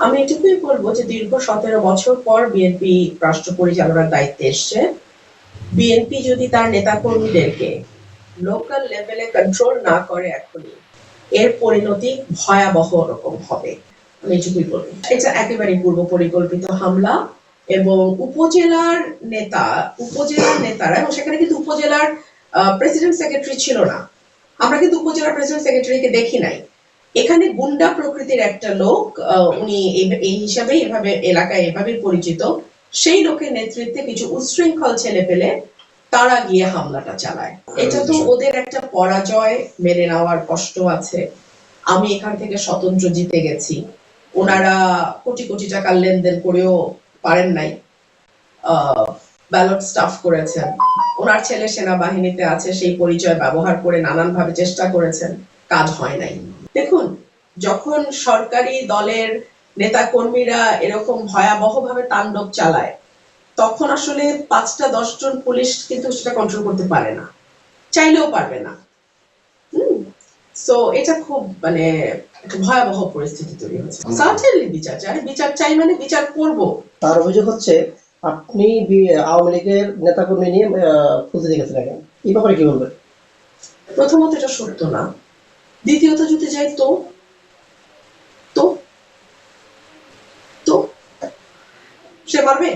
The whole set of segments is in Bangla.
আমি এটুকুই বলবো যে দীর্ঘ 17 বছর পর বিএনপি রাষ্ট্র পরিচালনার দায়িত্বে এসছে। বিএনপি যদি তার নেতাকর্মীদেরকে লোকাল লেভেলে কন্ট্রোল না করে এখনই, এর পরিণতি ভয়াবহ রকম হবে। আমি এটুকুই বলবো, এটা একেবারে পূর্ব পরিকল্পিত হামলা। এবং উপজেলার নেতারা, এবং সেখানে কিন্তু উপজেলার প্রেসিডেন্ট সেক্রেটারি ছিল না। আমরা কিন্তু উপজেলার প্রেসিডেন্ট সেক্রেটারিকে দেখি নাই। এখানে গুন্ডা প্রকৃতির একটা লোক, উনি এই হিসাবে এভাবে এলাকায় এভাবে পরিচিত, সেই লোকের নেতৃত্বে কিছু উচ্ছৃঙ্খল ছেলে পেলে তারা গিয়ে হামলাটা চালায়। এটা তো ওদের একটা পরাজয়, মেনে নেওয়ার কষ্ট আছে। আমি এখান থেকে স্বতন্ত্র জিতে গেছি, ওনারা কোটি কোটি টাকার লেনদেন করেও পারেন নাই, ব্যালট স্টাফ করেছেন, ওনার ছেলে সেনাবাহিনীতে আছে, সেই পরিচয় ব্যবহার করে নানান ভাবে চেষ্টা করেছেন, কাজ হয় নাই। দেখুন, যখন সরকারি দলের নেতা কর্মীরা এরকম ভয়াবহ ভাবে তাণ্ডব চালায়, তখন আসলে 5-10 জন পুলিশ কিন্তু সেটা কন্ট্রোল করতে পারে না, চাইলেও পারবে না। সো এটা খুব মানে একটা ভয়াবহ পরিস্থিতি তৈরি হয়েছে। সার্টেনলি বিচার চাই, বিচার চাই মানে বিচার করব। তার অভিযোগ হচ্ছে আপনি আওয়ামী লীগের নেতাকর্মী নিয়ে খুঁজে দেখেছেন, এই ব্যাপারে কি বলবেন? প্রথমত এটা সত্য না, দ্বিতীয়ত যদি যাই তো তো তো সে পারবে?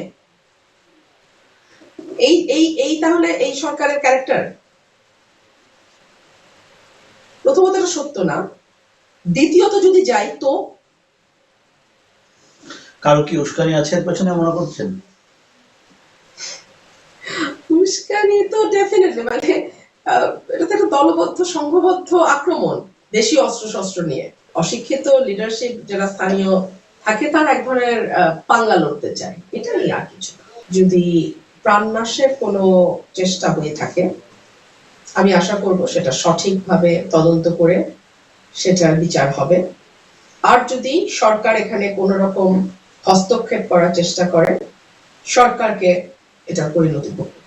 এই এই এই তাহলে এই সরকারের ক্যারেক্টার? প্রথমত এটা সত্য না, দ্বিতীয়ত যদি যাই তো। কারো কি উস্কানি আছে এর পেছনে মনে করছেন? উস্কানি তো ডেফিনেটলি, মানে এটা তো একটা দলবদ্ধ সংঘবদ্ধ আক্রমণ দেশীয় অস্ত্রশস্ত্র নিয়ে। অশিক্ষিত লিডারশিপ যারা স্থানীয় থাকে তারা এক ধরনের পাঙ্গা লড়তে চায়, এটাই আর কিছু। যদি প্রাণনাশের কোনো চেষ্টা হয়ে থাকে, আমি আশা করব সেটা সঠিকভাবে তদন্ত করে সেটার বিচার হবে। আর যদি সরকার এখানে কোনো রকম হস্তক্ষেপ করার চেষ্টা করে, সরকারকে এটার পরিণতি ভোগ